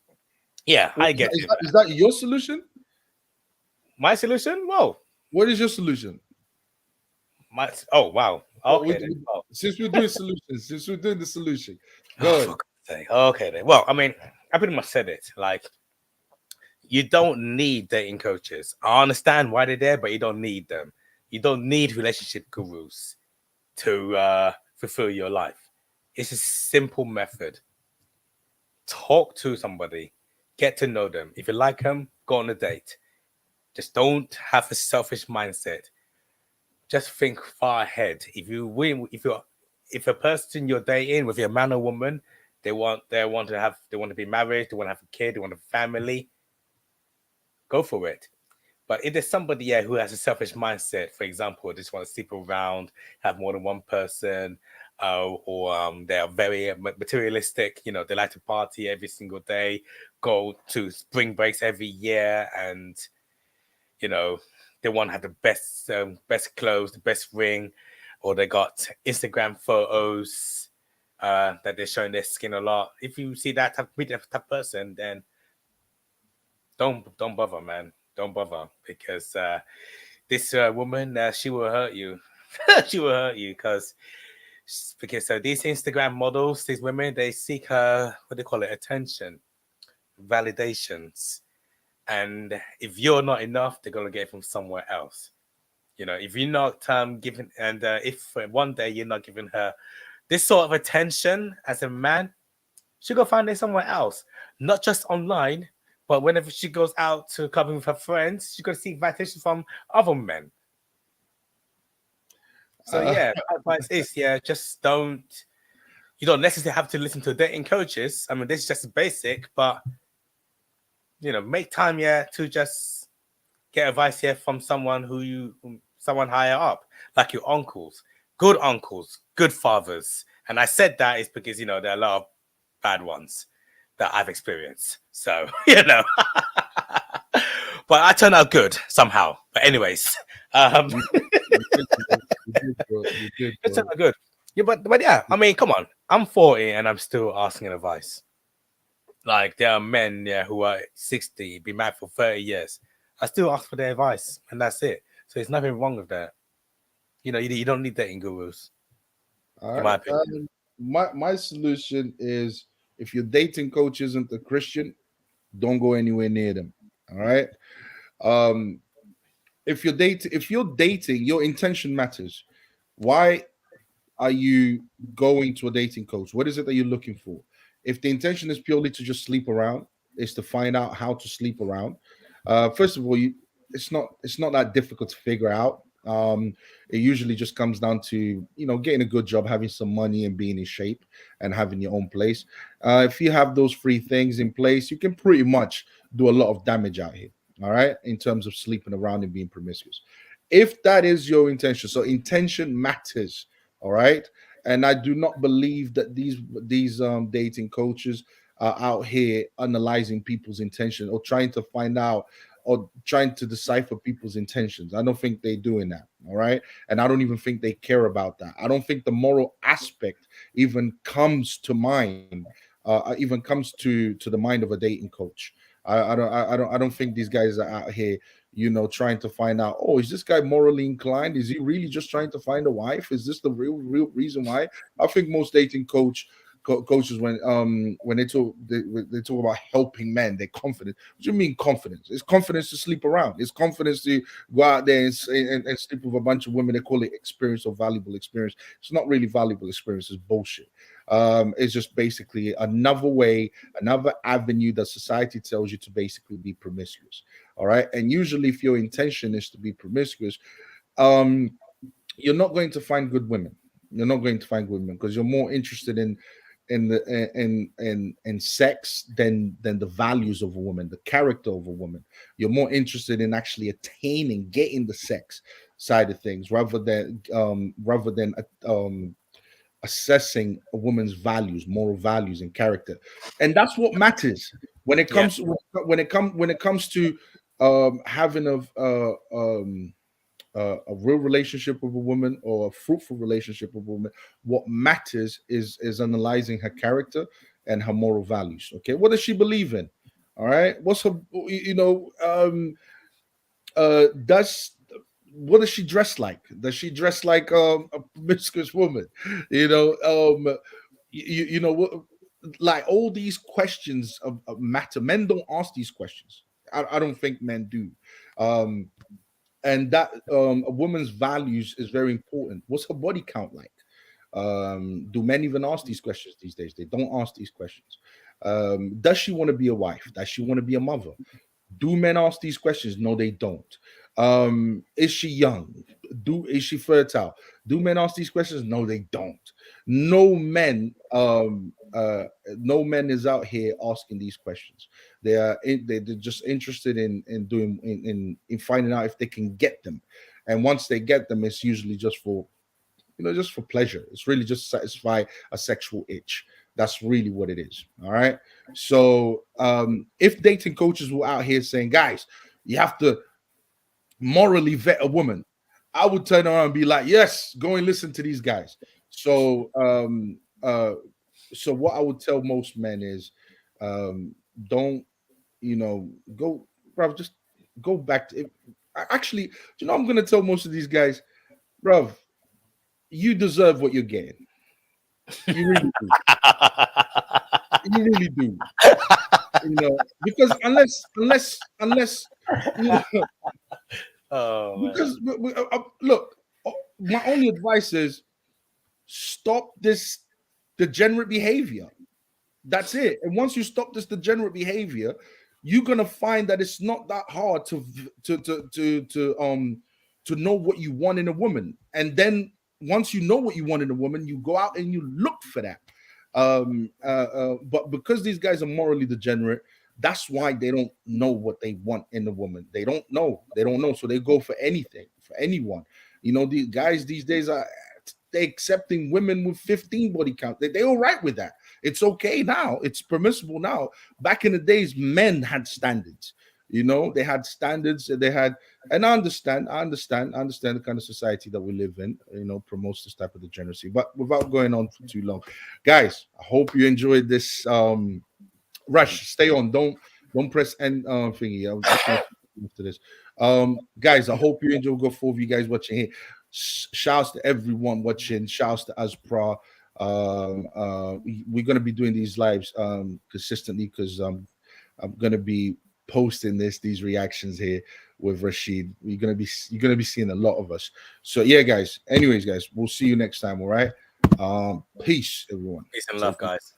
Yeah, I get it. Is that your solution? My solution? Whoa. What is your solution? Oh, wow. Okay. Since we're doing solutions, since we're doing the solution, go ahead. Okay then. Well, I mean, I pretty much said it. Like, you don't need dating coaches. I understand why they're there, but you don't need them. You don't need relationship gurus to fulfill your life. It's a simple method. Talk to somebody. Get to know them. If you like them, go on a date. Just don't have a selfish mindset. Just think far ahead. If a person you're dating, with a man or woman, they want to be married, they want to have a kid, they want a family, go for it. But if there's somebody who has a selfish mindset, for example, just want to sleep around, have more than one person, or they are very materialistic. You know, they like to party every single day, go to spring breaks every year, and you know, they want to have the best clothes, the best ring, or they got Instagram photos that they're showing their skin a lot. If you see that type of person, then don't bother, man. Don't bother, because this woman, she will hurt you. She will hurt you because these Instagram models, these women, they seek what they call it, attention, validations, and if you're not enough, they're gonna get it from somewhere else. You know, if you're not giving, and if one day you're not giving her this sort of attention as a man, she'll go find it somewhere else, not just online, but whenever she goes out to clubbing with her friends, she's gonna seek validation from other men. So yeah, my advice is just don't. You don't necessarily have to listen to dating coaches. I mean, this is just basic, but you know, make time to just get advice from someone someone higher up, like your uncles, good fathers. And I said that is because there are a lot of bad ones that I've experienced. So but I turned out good somehow. But anyways, You did, bro. You did, it bro. turned out good. Yeah, but yeah, I mean, come on, I'm 40 and I'm still asking advice. Like there are men, who are 60, been married for 30 years. I still ask for their advice, and that's it. So there's nothing wrong with that. You don't need dating gurus, All in my right. opinion. My solution is, if your dating coach isn't a Christian, don't go anywhere near them. All right. Um, if you're dating, your intention matters. Why are you going to a dating coach? What is it that you're looking for? If the intention is purely to just sleep around, is to find out how to sleep around. First of all, it's not that difficult to figure out. It usually just comes down to getting a good job, having some money, and being in shape, and having your own place. If you have those three things in place, you can pretty much do a lot of damage out here. All right, in terms of sleeping around and being promiscuous. If that is your intention, so intention matters. All right. And I do not believe that these dating coaches are out here analyzing people's intention, or trying to find out, or trying to decipher people's intentions. I don't think they're doing that. All right. And I don't even think they care about that. I don't think the moral aspect even comes to mind, even comes to the mind of a dating coach. I don't think these guys are out here, trying to find out, oh, is this guy morally inclined? Is he really just trying to find a wife? Is this the real reason why? I think most dating coaches, when they talk about helping men, they're confident. What do you mean confidence? It's confidence to sleep around. It's confidence to go out there and sleep with a bunch of women. They call it experience or valuable experience. It's not really valuable experience. It's bullshit. It's just basically another way, another avenue that society tells you to basically be promiscuous. All right. And usually, if your intention is to be promiscuous, um, you're not going to find good women. You're not going to find good women, because you're more interested in sex than the values of a woman, the character of a woman. You're more interested in actually attaining, getting the sex side of things, rather than assessing a woman's values, moral values, and character. And that's what matters when it Yeah. comes when it comes to having a real relationship with a woman, or a fruitful relationship with a woman. What matters is analyzing her character and her moral values. Okay, what does she believe in? All right, what's her, does what does she dress like? Does she dress like a promiscuous woman? You know, what, like, all these questions of matter. Men don't ask these questions. I don't think men do. Um, and that a woman's values is very important. What's her body count like? Do men even ask these questions these days? They don't ask these questions. Does she want to be a wife? Does she want to be a mother? Do men ask these questions? No, they don't. Is she young? Is she fertile? Do men ask these questions? No, they don't. No men, no men is out here asking these questions. They're just interested in finding out if they can get them, and once they get them, it's usually just for just for pleasure. It's really just satisfy a sexual itch. That's really what it is. All right. So if dating coaches were out here saying, guys, you have to morally vet a woman, I would turn around and be like, yes, go and listen to these guys. So so what I would tell most men is don't, go, bro, just go back to it. Actually, I'm gonna tell most of these guys, bro, you deserve what you're getting. You really do. You really do. Because unless Oh, because look, my only advice is stop this degenerate behavior. That's it. And once you stop this degenerate behavior, you're gonna find that it's not that hard to know what you want in a woman. And then once you know what you want in a woman, you go out and you look for that. But because these guys are morally degenerate, that's why they don't know what they want in a woman. They don't know. So they go for anything, for anyone. These guys these days are they accepting women with 15 body count. They all right with that. It's okay now. It's permissible now. Back in the days, men had standards. They had standards. They had, and I understand the kind of society that we live in. Promotes this type of degeneracy. But without going on for too long, guys, I hope you enjoyed this. Rush, stay on. Don't press end thingy. I'll just after this. Guys, I hope you enjoy. Go for you guys watching here. Shouts to everyone watching. Shouts to Aspra. We're gonna be doing these lives consistently because I'm gonna be posting these reactions here with Rashid. You're gonna be seeing a lot of us. So yeah, guys. Anyways, guys, we'll see you next time. All right. Peace, everyone. Peace and love, guys.